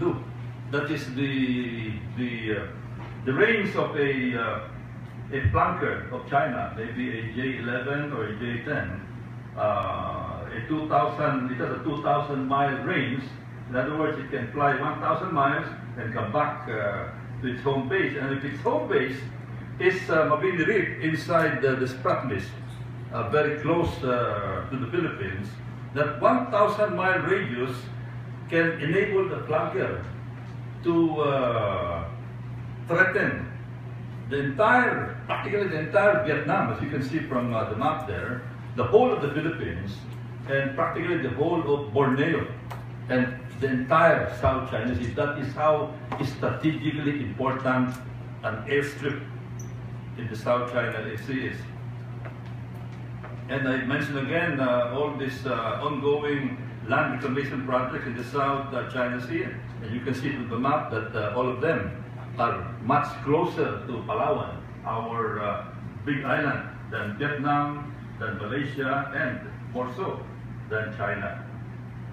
do. That is the range of a flanker of China, maybe a J-11 or a J-10. It has a 2,000-mile range. In other words, it can fly 1,000 miles and come back to its home base. And if its home base is Mabini Reef inside the Spratlys, very close to the Philippines, that 1,000-mile radius can enable the flanker to threaten practically the entire Vietnam, as you can see from the map there, the whole of the Philippines, and practically the whole of Borneo, and the entire South China Sea. That is how strategically important an airstrip in the South China Sea is. And I mention again all these ongoing land reclamation projects in the South China Sea. And you can see from the map that all of them are much closer to Palawan, our big island, than Vietnam, than Malaysia, and more so than China.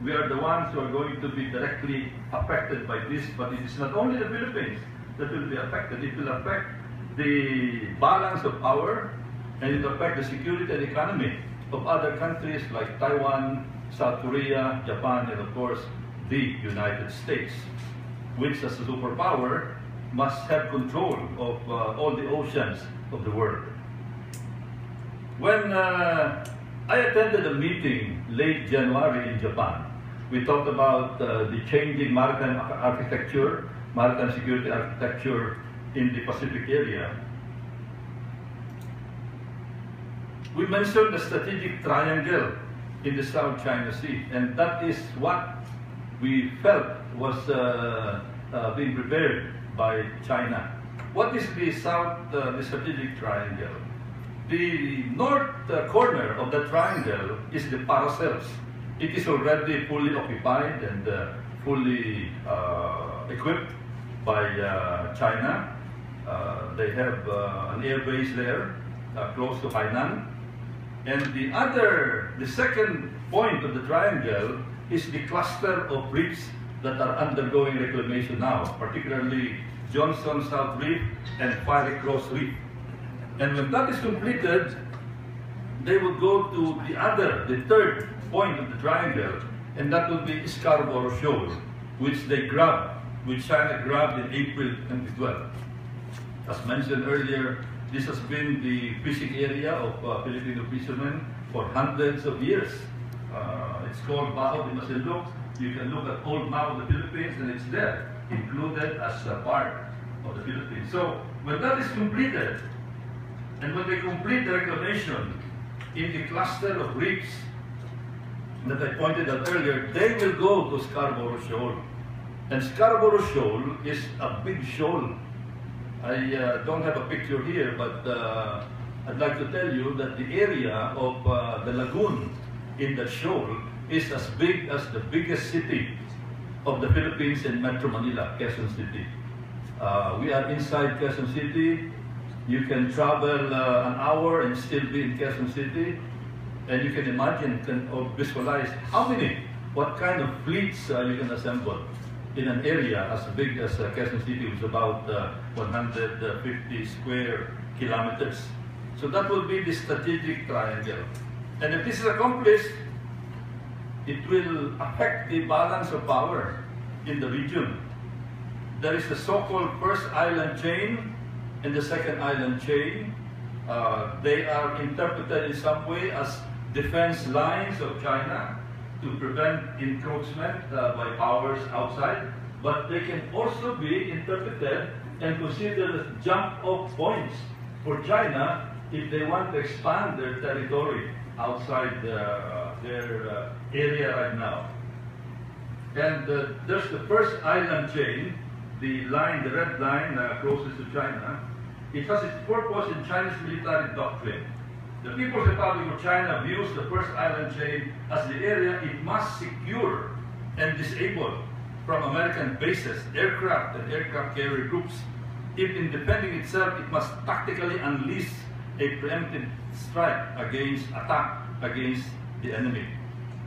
We are the ones who are going to be directly affected by this, but it is not only the Philippines that will be affected. It will affect the balance of power, and it will affect the security and economy of other countries like Taiwan, South Korea, Japan, and of course, the United States, which as a superpower must have control of all the oceans of the world. When I attended a meeting late January in Japan, we talked about the changing maritime architecture, maritime security architecture in the Pacific area. We mentioned the strategic triangle in the South China Sea, and that is what we felt was being prepared by China. What is the strategic triangle? The north corner of the triangle is the Paracels. It is already fully occupied and fully equipped by China. They have an air base there, close to Hainan. And the second point of the triangle is the cluster of reefs that are undergoing reclamation now, particularly Johnson South Reef and Fiery Cross Reef. And when that is completed, they will go to the third point of the triangle, and that will be Scarborough Shoal, which China grabbed in April 2012. As mentioned earlier, this has been the fishing area of Filipino fishermen for hundreds of years. It's called Baho de Masinloc. You can look at old map of the Philippines, and it's there, included as a part of the Philippines. So when that is completed, and when they complete the reclamation in the cluster of reefs that I pointed out earlier, they will go to Scarborough Shoal. And Scarborough Shoal is a big shoal. I don't have a picture here, but I'd like to tell you that the area of the lagoon in the shoal is as big as the biggest city of the Philippines in Metro Manila, Quezon City. We are inside Quezon City. You can travel an hour and still be in Quezon City. And you can imagine or visualize what kind of fleets you can assemble in an area as big as Quezon City, which is about 150 square kilometers. So that will be the strategic triangle. And if this is accomplished, it will affect the balance of power in the region. There is the so-called first island chain and the second island chain. They are interpreted in some way as defense lines of China to prevent encroachment by powers outside, but they can also be interpreted and considered as jump-off points for China if they want to expand their territory outside their area right now. And there's the first island chain, the red line closest to China. It has its purpose in Chinese military doctrine. The People's Republic of China views the first island chain as the area it must secure and disable from American bases, aircraft and aircraft carrier groups. If in defending itself, it must tactically unleash a preemptive attack against the enemy.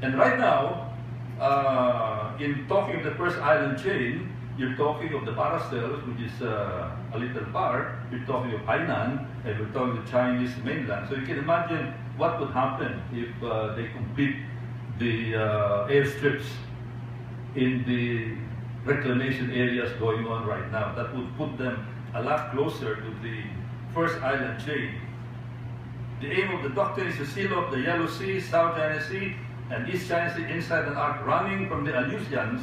And right now, in talking of the first island chain, you're talking of the Paracels, which is a little part. You're talking of Hainan, and we're talking of the Chinese mainland. So you can imagine what would happen if they complete the airstrips in the reclamation areas going on right now. That would put them a lot closer to the first island chain. The aim of the doctrine is to seal off the Yellow Sea, South China Sea, and East China Sea inside an arc running from the Aleutians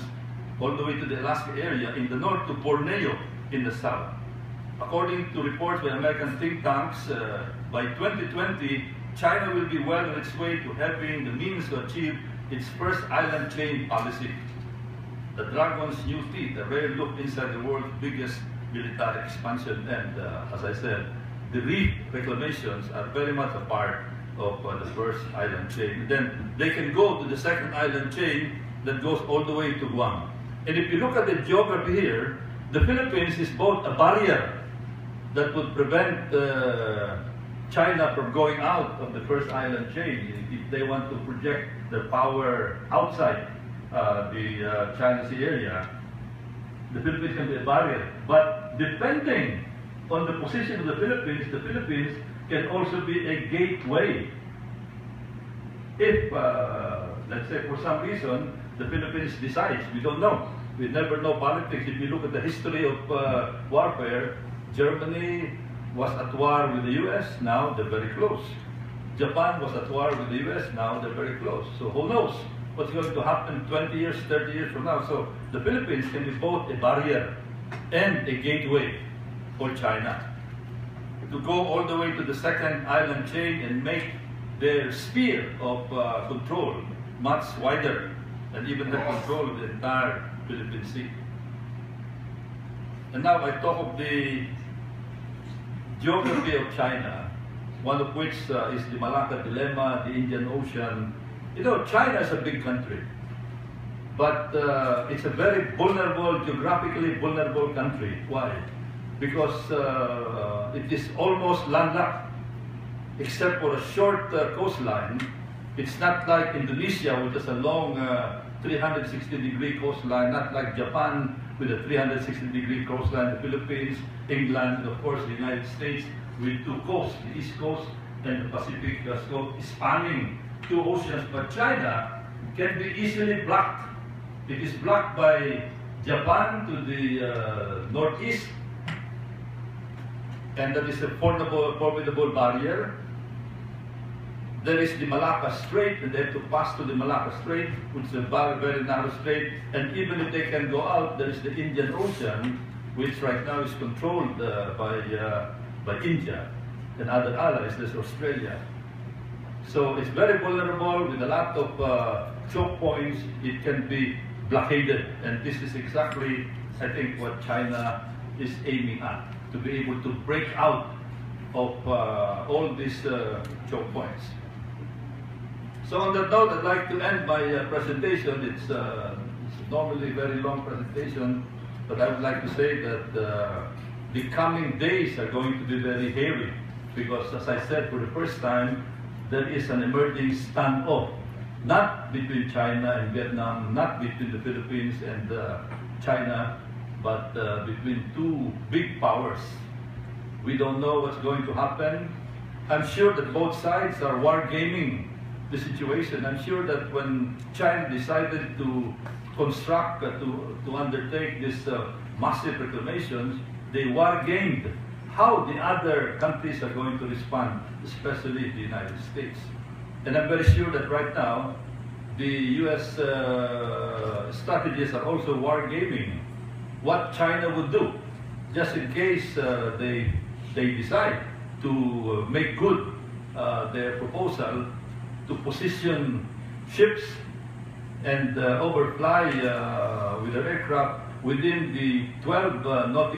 all the way to the Alaska area in the north to Borneo in the south. According to reports by American think tanks, by 2020, China will be well on its way to having the means to achieve its first island chain policy. The dragon's new teeth, a rare look inside the world's biggest military expansion, and as I said, the reef reclamations are very much a part of the first island chain. Then they can go to the second island chain that goes all the way to Guam. And if you look at the geography here, the Philippines is both a barrier that would prevent China from going out of the first island chain if they want to project their power outside the China Sea area. The Philippines can be a barrier. But depending on the position of the Philippines can also be a gateway. If, let's say, for some reason, the Philippines decides, we don't know. We never know politics. If you look at the history of warfare, Germany was at war with the US, now they're very close. Japan was at war with the US, now they're very close. So who knows what's going to happen 20 years, 30 years from now. So the Philippines can be both a barrier and a gateway for China to go all the way to the second island chain and make their sphere of control much wider and even have control of the entire Philippine Sea. And now I talk of the geography of China, one of which is the Malacca Dilemma, the Indian Ocean. You know, China is a big country, but it's a very vulnerable, geographically vulnerable country. Why? Because it is almost landlocked, except for a short coastline. It's not like Indonesia, which has a long 360-degree coastline, not like Japan with a 360-degree coastline, the Philippines, England, and of course the United States with two coasts, the East Coast and the Pacific Coast, spanning two oceans. But China can be easily blocked. It is blocked by Japan to the northeast, and that is a formidable barrier. There is the Malacca Strait, and they have to pass to the Malacca Strait, which is a very narrow strait. And even if they can go out, there is the Indian Ocean, which right now is controlled by India and other allies. There's Australia. So it's very vulnerable with a lot of choke points. It can be blockaded, and this is exactly, I think, what China is aiming at, to be able to break out of all these choke points. So on that note, I'd like to end my presentation. It's normally a very long presentation, but I would like to say that the coming days are going to be very hairy, because as I said, for the first time, there is an emerging standoff, not between China and Vietnam, not between the Philippines and China, but between two big powers. We don't know what's going to happen. I'm sure that both sides are wargaming the situation. I'm sure that when China decided to construct, to undertake this massive reclamations, they wargamed how the other countries are going to respond, especially the United States. And I'm very sure that right now, the US strategists are also wargaming what China would do, just in case they decide to make good their proposal to position ships and overfly with their aircraft within the 12 nautical